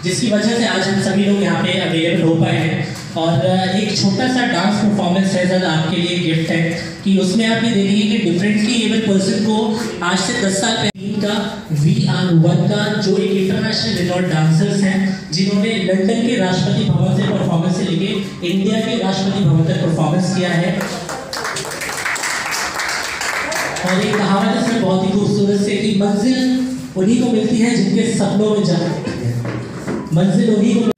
जिसकी वजह से आज हम सभी लोग यहाँ पे अवेलेबल हो पाए हैं। और एक छोटा सा डांस परफॉर्मेंस है सर, आपके लिए गिफ्ट है कि उसमें आप ये देखिए कि डिफरेंटली एबल पर्सन को आज से 10 साल पहले का VR1 का जो एक इंटरनेशनल रिनॉल्ड डांसर्स हैं जिन्होंने लंदन के राष्ट्रपति भवन से परफॉर्मेंस से लेके इंडिया के राष्ट्रपति भवन तक परफॉर्मेंस किया है। और एक कहावत है इसमें बहुत ही खूबसूरत से कि मंजिल उन्हीं को मिलती है जिनके सपनों में जाती है, मंजिल उन्हीं को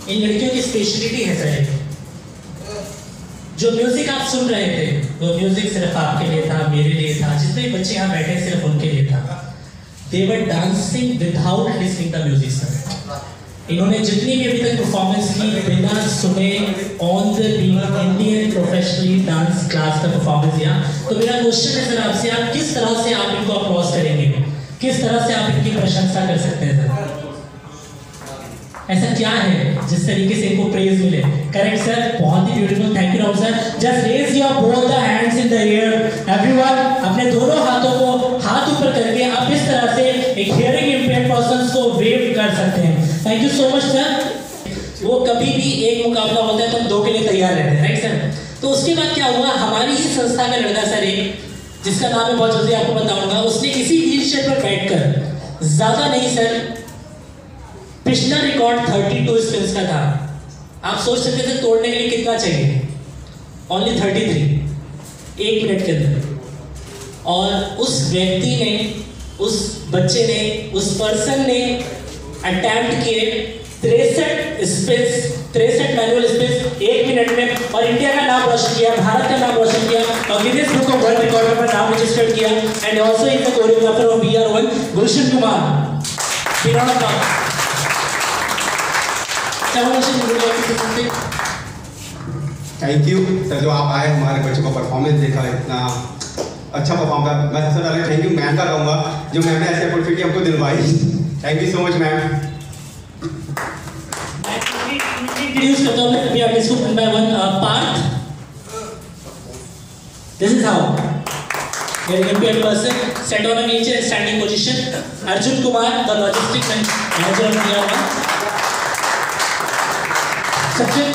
इन लड़कियों की स्पेशलिटी है सर, जो म्यूजिक आप सुन रहे थे वो म्यूजिक सिर्फ आपके लिए था, मेरे लिए था, जितने बच्चे यहाँ बैठे सिर्फ उनके लिए था। They were dancing without listening the music sir। इन्होंने जितनी भी अभी तक परफॉर्मेंस की बिना सुने on the beat Indian professionally dance class का परफॉर्मेंस दिया। तो मेरा क्वेश्चन है सर आपसे, आप किस तरह से आप इनको अप्लॉज करेंगे, किस तरह से आप इनकी प्रशंसा कर सकते हैं सर? ऐसा क्या है जिस तरीके से इनको प्रेज मिले? करेक्ट सर, बहुत ही beautiful, thank you Rahul sir. Just raise your both the hands in the air everyone, अपने दोनों हाथों को हाथ ऊपर करके आप इस तरह से एक हियरिंग इंपेयर्ड पर्संस को वेव कर सकते हैं। Thank you so much sir. वो कभी भी एक मुकाबला होता है तो हम 2 के लिए तैयार रहते हैं, राइट सर? तो उसके बाद क्या हुआ, हमारी ही संस्था का लड़का सर एक, जिसका नाम मैं बहुत जल्दी आपको बताऊंगा, उसने इसी व्हील चेयर पर बैठकर, ज्यादा नहीं सर, पिछला रिकॉर्ड 32 स्पिन्स का था। आप सोच सकते थे तोड़ने के लिए कितना चाहिए, ओनली 33 1 मिनट के अंदर। और उस व्यक्ति ने, उस बच्चे ने, उस पर्सन ने अटेम्प्ट किए 63 स्पिन्स, 63 मैनुअल स्पिन्स 1 मिनट में, और इंडिया का नाम रोशन किया, भारत का नाम रोशन किया, और Guinness book of world record में नाम रजिस्टर्ड किया। And also in the choreographer of VR1 Gulshan Kumar. Thank you sir, जो आप आए हमारे बच्चों का परफॉर्मेंस देखा, इतना अच्छा परफॉर्म कर। मैं सबसे पहले थैंक यू मैम का कहूँगा, जो मैम ने ऐसी अपॉर्चुनिटी हमको दिलवाई। Thank you so much ma'am. Introduce करता हूं मैं अभी आप इसको one by one. Parth, this is how very impaired person set on a wheelchair in standing position। Arjun Kumar, the logistics manager of VR1। Sachin,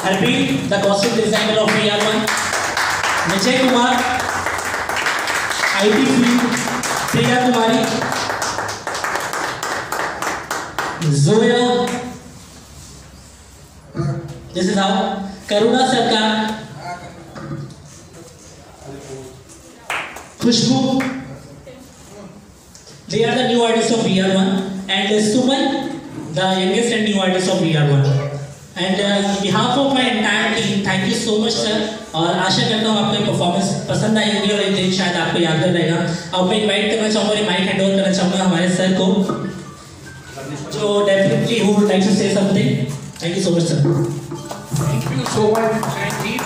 Harpreet, the costume designer of VR1। Vijay Kumar, IT field। Priya Kumari, Zoya, this is how। Karuna Sarkar, Khushbu, they are the new artists of VR1, and Suman, the youngest and new artist of VR1। And on behalf of my entire team, thank you so much sir। और आशा करता हूँ आपको performance पसंद आई होगी और एक दिन शायद आपको यादगार रहेगा। अब मैं इनवाइट करना चाहूँगा, माइक हैंड ओवर करना चाहूँगा हमारे सर को, जो definitely who would like to say something। Thank you so much sir. Thank you so much,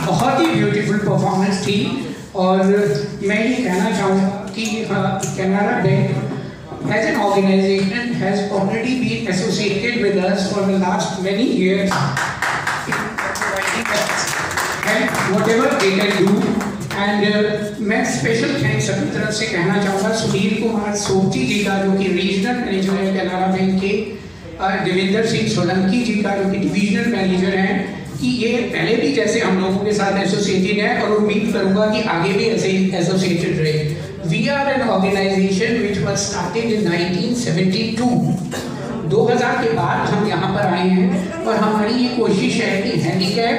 बहुत ही ब्यूटीफुल परफॉर्मेंस थी। और मैं ये कहना चाहूँगा कि Canara bank as an organization has already been associated with us for the last many years in providing us and whatever they can do। and मैं स्पेशल थैंक्स अपनी तरफ से कहना चाहूँगा सुनील कुमार सोपची जी का, जो कि रीजनल मैनेजर है कैनरा बैंक के, देवेंद्र सिंह सोलंकी जी का, जो कि डिविजनल मैनेजर हैं, कि ये पहले भी जैसे हम लोगों के साथ एसोसिएटेड है और उम्मीद करूंगा कि आगे भी ऐसे ही एसोसिएटेड रहे। We are an organisation which was started in 1972। 2000 के बाद हम यहाँ पर आए हैं और हमारी ये कोशिश है कि हैंडीकैप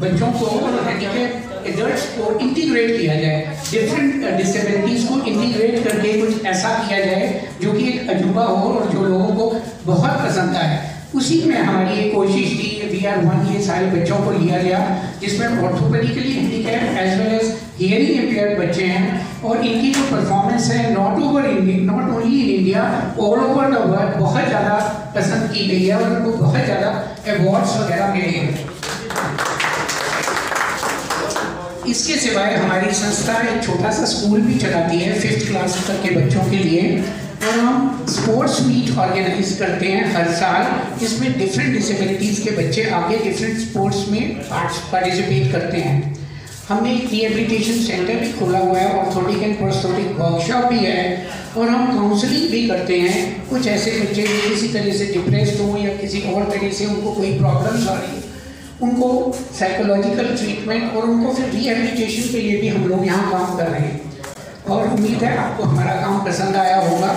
बच्चों को और हैंडीकैप एडल्ट्स को इंटीग्रेट किया जाए, डिफरेंट डिसेबिलिटीज़ को इंटीग्रेट करके कुछ ऐसा किया जाए जो कि एक अजूबा हो और जो लोगों को बहुत पसंद आए। उसी में हमारी ये कोशिश थी। VR1 ये सारे बच्चों को लिया गया, जिसमें orthopaedically handicap as well as hearing impaired बच्चे हैं, और इनकी जो परफॉर्मेंस है not only in India, all over the world बहुत ज़्यादा पसंद की गई है और उनको बहुत ज़्यादा अवार्ड्स वगैरह मिले हैं। इसके सिवाय हमारी संस्था एक छोटा सा स्कूल भी चलाती है 5th क्लास तक के बच्चों के लिए, और हम स्पोर्ट्स मीट ऑर्गेनाइज करते हैं हर साल, जिसमें डिफरेंट डिसेबिलिटीज़ के बच्चे आके डिफरेंट स्पोर्ट्स में पार्टिसिपेट करते हैं। हमने एक रिहेबिलिटेशन सेंटर भी खोला हुआ है, ऑर्थोटिक एंड प्रोस्थेटिक वर्कशॉप भी है, और हम काउंसलिंग भी करते हैं। कुछ ऐसे बच्चे जो किसी तरह से डिप्रेस्ड हो या किसी और तरह से उनको कोई प्रॉब्लम्स आ रही है, उनको साइकोलॉजिकल ट्रीटमेंट और उनको फिर रिहेबिलिटेशन के लिए भी हम लोग यहाँ काम कर रहे हैं। और उम्मीद है आपको हमारा काम पसंद आया होगा,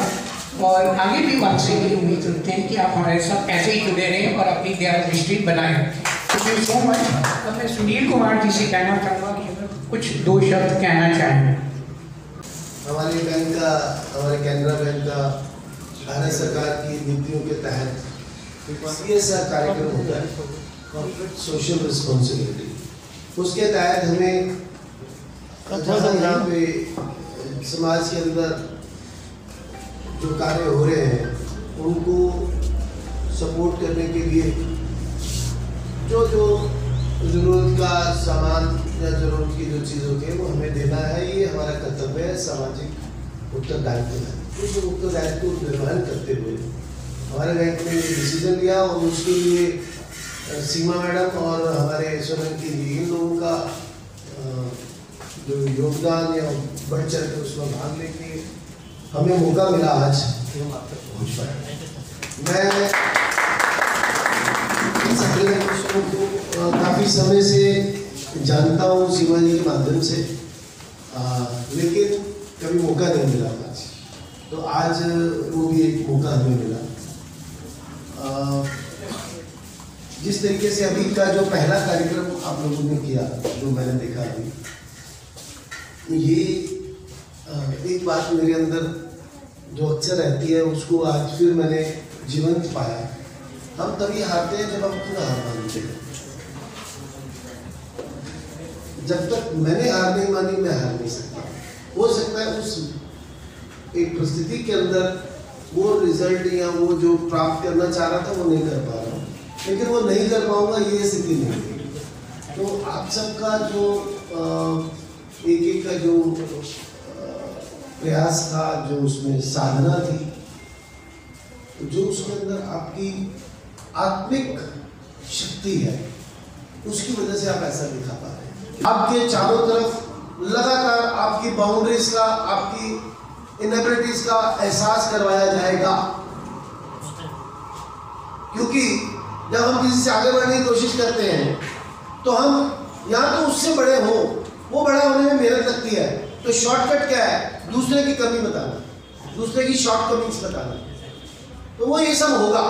और आगे भी आपसे ये उम्मीद रखते हैं कि आप हमारे साथ ऐसे ही जुड़े रहें और अपनी दृष्टि बनाए रखें। Thank you so much. अब मैं सुनील कुमार जी से कहना चाहूँगा कि अगर कुछ 2 शब्द कहना चाहें। हमारे बैंक का, हमारे कैनरा बैंक का भारत सरकार की नीतियों के तहत CSR कार्यक्रम होता है, कॉर्पोरेट सोशल रिस्पॉन्सिबिलिटी। उसके तहत हमें यहाँ पे समाज के अंदर जो कार्य हो रहे हैं उनको सपोर्ट करने के लिए जो ज़रूरत का सामान या ज़रूरत की जो चीज़ होती है वो हमें देना है। ये हमारा कर्तव्य है, सामाजिक उत्तरदायित्व है। उस उत्तरदायित्व को निर्वहन करते हुए हमारे बैंक ने ये डिसीजन लिया और उसके लिए सीमा मैडम और हमारे सोलंकी जी इन लोगों का जो योगदान या बढ़ चढ़ के उसमें भाग लेके हमें मौका मिला आज पहुँच पाए। मैं को काफ़ी समय से जानता हूँ सीमा जी के माध्यम से, लेकिन कभी मौका नहीं मिला आज, तो आज वो भी एक मौका हमें मिला। जिस तरीके से अभी का जो पहला कार्यक्रम आप लोगों ने किया, जो मैंने देखा अभी, ये एक बात मेरे अंदर जो अक्सर रहती है उसको आज फिर मैंने जीवंत पाया। हम तभी हारते हैं जब हम खुद हार मानते हैं। जब तक मैंने हार नहीं मानी मैं हार नहीं सकता। हो सकता है उस एक परिस्थिति के अंदर वो रिजल्ट या वो जो प्राप्त करना चाह रहा था वो नहीं कर पा रहा हूँ, लेकिन वो नहीं कर पाऊंगा ये स्थिति नहीं थी। तो आप सबका जो एक एक का जो प्रयास था, जो उसमें साधना थी, जो उसके अंदर आपकी आत्मिक शक्ति है, उसकी वजह से आप ऐसा दिखा पा रहे हैं। आपके चारों तरफ लगातार आपकी बाउंड्रीज का, आपकी इनएबिलिटीज का एहसास करवाया जाएगा, क्योंकि जब हम किसी से आगे बढ़ने की कोशिश करते हैं तो हम या तो उससे बड़े हो, वो बड़ा होने में मेहनत लगती है, तो शॉर्टकट क्या है? दूसरे की कमी बताना, दूसरे की शॉर्टकमिंग्स बताना, तो वो ये सब होगा।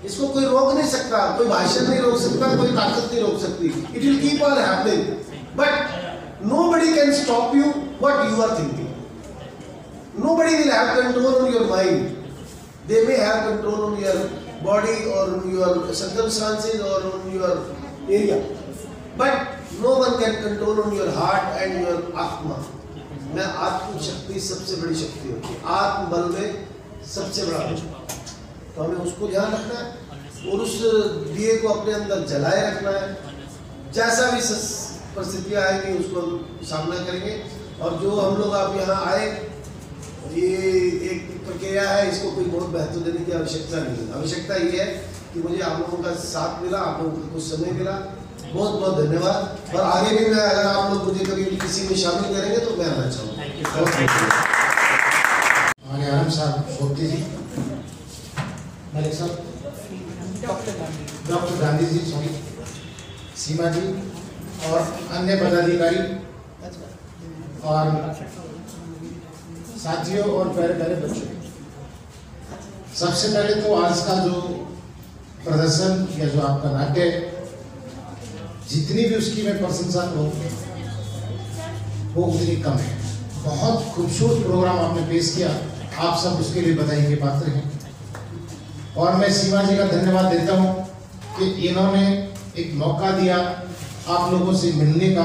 इसको कोई रोक नहीं सकता, कोई भाषण नहीं रोक सकता, कोई ताकत नहीं रोक सकती। It will keep on happening, but nobody can stop you what you are thinking. Nobody will have control on your mind. They may have control on your body और योर सर्कमस्टांसेस और on your area, but no one can control on your heart and your आत्मा। मैं आत्म शक्ति सबसे बड़ी शक्ति होती है, आत्म बल में सबसे बड़ा है, तो हमें उसको ध्यान रखना है और उस दिए को अपने अंदर जलाए रखना है। जैसा भी परिस्थितियाँ आएंगी उसको हम सामना करेंगे। और जो हम लोग आप यहाँ आए, ये एक प्रक्रिया है, इसको कोई बहुत महत्व देने की आवश्यकता नहीं है। आवश्यकता ये है कि मुझे आप लोगों का साथ मिला, आप लोगों को कुछ समय मिला, बहुत बहुत धन्यवाद। और आगे भी मैं, अगर आप लोग मुझे कभी किसी में शामिल करेंगे तो मैं आना चाहूँगा। हमारे आनंद साहब सोपती जी, मलिक साहब, डॉक्टर गांधी जी, सॉरी, सीमा जी और अन्य पदाधिकारी और साथियों और प्यारे प्यारे बच्चों, सबसे पहले तो आज का जो प्रदर्शन या जो आपका नाट्य, जितनी भी उसकी मैं प्रशंसा करूँ वो उतनी कम है। बहुत खूबसूरत प्रोग्राम आपने पेश किया, आप सब उसके लिए बधाई के पात्र हैं। और मैं सीमा जी का धन्यवाद देता हूँ कि इन्होंने एक मौका दिया आप लोगों से मिलने का,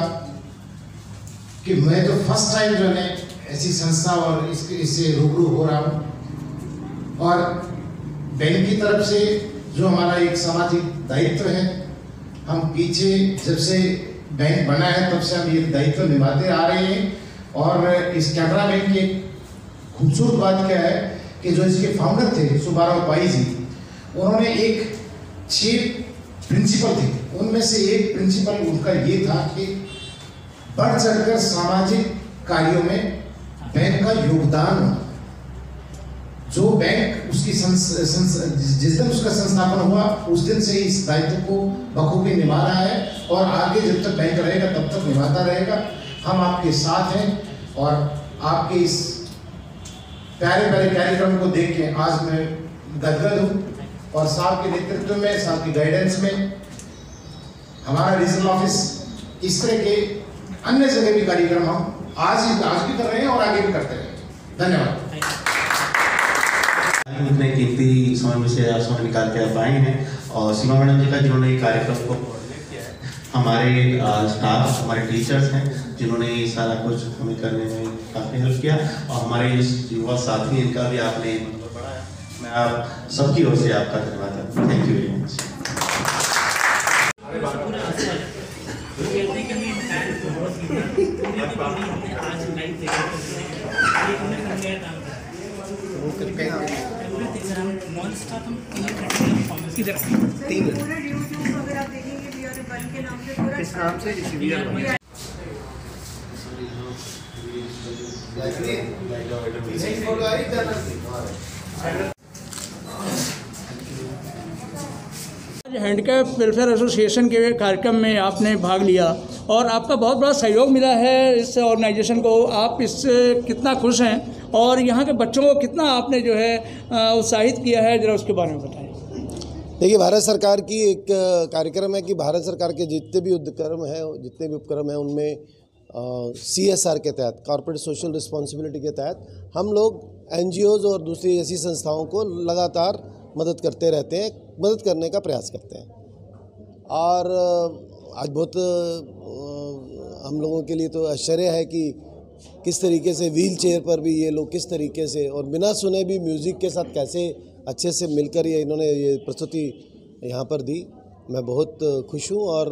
कि मैं तो फर्स्ट टाइम जो है ऐसी संस्था और इससे रूबरू हो रहा हूँ। और बैंक की तरफ से जो हमारा एक सामाजिक दायित्व है, हम पीछे जब से बैंक बना है तब से हम ये दायित्व निभाते आ रहे हैं। और इस कैनरा बैंक की खूबसूरत बात क्या है कि जो इसके फाउंडर थे सुब्बाराव पाई जी, उन्होंने एक 6 प्रिंसिपल थे, उनमें से एक प्रिंसिपल उनका ये था कि बढ़ चढ़कर सामाजिक कार्यों में बैंक का योगदान हो। जो बैंक उसकी जिस दिन उसका संस्थापन हुआ उस दिन से इस दायित्व को बखूबी निभा रहा है और आगे जब तक बैंक रहेगा तब तक निभाता रहेगा। हम आपके साथ हैं और आपके इस प्यारे प्यारे कार्यक्रम को देख के आज मैं गदगद हूँ। और साहब के नेतृत्व में, साहब की गाइडेंस में हमारा रीजनल ऑफिस इस तरह के अन्य जगह भी कार्यक्रम हम आज भी कर रहे हैं और आगे भी करते रहेंगे। धन्यवाद। उतने कीमती समय में से आप समय निकाल के आप आए हैं और सीमा मैडम जी का जिन्होंने कार्यक्रम को कोऑर्डिनेट किया है, हमारे स्टाफ, हमारे टीचर्स हैं जिन्होंने ये सारा कुछ हमें करने में काफ़ी हेल्प किया और हमारे इस युवा साथी इनका भी आपने मतलब बढ़ाया। मैं आप सबकी ओर से आपका धन्यवाद करता हूँ। Thank you very much. किस नाम से हैंडीकैप वेलफेयर एसोसिएशन के कार्यक्रम में आपने भाग लिया और आपका बहुत बड़ा सहयोग मिला है इस ऑर्गेनाइजेशन को। आप इससे कितना खुश हैं और यहाँ के बच्चों को कितना आपने जो है उत्साहित किया है, जरा उसके बारे में बताएं। देखिए, भारत सरकार की एक कार्यक्रम है कि भारत सरकार के जितने भी उपक्रम हैं उनमें CSR के तहत, कॉर्पोरेट सोशल रिस्पॉन्सिबिलिटी के तहत हम लोग NGOs और दूसरी ऐसी संस्थाओं को लगातार मदद करते रहते हैं, मदद करने का प्रयास करते हैं। और आज बहुत हम लोगों के लिए तो आश्चर्य है कि किस तरीके से व्हील चेयर पर भी ये लोग किस तरीके से और बिना सुने भी म्यूज़िक के साथ कैसे अच्छे से मिलकर इन्होंने ये प्रस्तुति यहाँ पर दी। मैं बहुत खुश हूँ और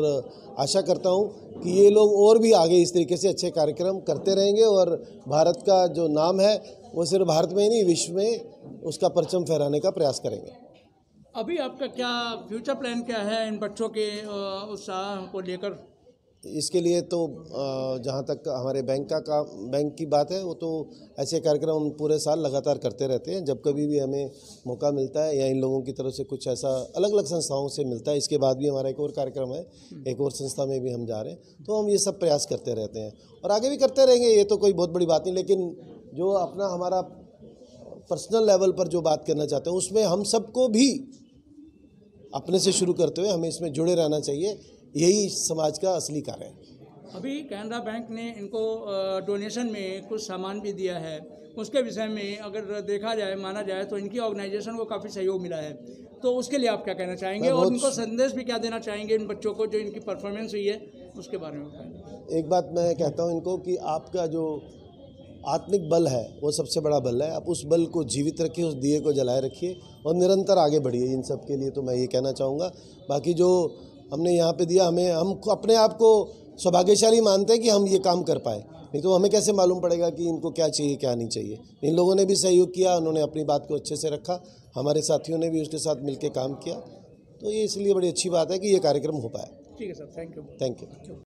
आशा करता हूँ कि ये लोग और भी आगे इस तरीके से अच्छे कार्यक्रम करते रहेंगे और भारत का जो नाम है वो सिर्फ भारत में ही नहीं, विश्व में उसका परचम फहराने का प्रयास करेंगे। अभी आपका क्या फ्यूचर प्लान क्या है इन बच्चों के उत्साह को लेकर? इसके लिए तो जहाँ तक हमारे बैंक की बात है, वो तो ऐसे कार्यक्रम हम पूरे साल लगातार करते रहते हैं। जब कभी भी हमें मौका मिलता है या इन लोगों की तरफ से कुछ ऐसा अलग अलग संस्थाओं से मिलता है, इसके बाद भी हमारा एक और कार्यक्रम है, एक और संस्था में भी हम जा रहे हैं, तो हम ये सब प्रयास करते रहते हैं और आगे भी करते रहेंगे। ये तो कोई बहुत बड़ी बात नहीं, लेकिन जो अपना हमारा पर्सनल लेवल पर जो बात करना चाहते हैं उसमें हम सबको भी अपने से शुरू करते हुए हमें इसमें जुड़े रहना चाहिए। यही समाज का असली कार्य है। अभी कैनरा बैंक ने इनको डोनेशन में कुछ सामान भी दिया है, उसके विषय में अगर देखा जाए, माना जाए तो इनकी ऑर्गेनाइजेशन को काफ़ी सहयोग मिला है, तो उसके लिए आप क्या कहना चाहेंगे और उनको संदेश भी क्या देना चाहेंगे इन बच्चों को जो इनकी परफॉर्मेंस हुई है उसके बारे में बताएं। एक बात मैं कहता हूँ इनको कि आपका जो आत्मिक बल है वो सबसे बड़ा बल है। आप उस बल को जीवित रखिए, उस दिए को जलाए रखिए और निरंतर आगे बढ़िए। इन सब के लिए तो मैं ये कहना चाहूँगा। बाकी जो हमने यहाँ पे दिया, हम अपने आप को सौभाग्यशाली मानते हैं कि हम ये काम कर पाए, नहीं तो हमें कैसे मालूम पड़ेगा कि इनको क्या चाहिए क्या नहीं चाहिए। इन लोगों ने भी सहयोग किया, उन्होंने अपनी बात को अच्छे से रखा, हमारे साथियों ने भी उसके साथ मिलकर काम किया, तो ये इसलिए बड़ी अच्छी बात है कि ये कार्यक्रम हो पाया। ठीक है sir, thank you. Thank you.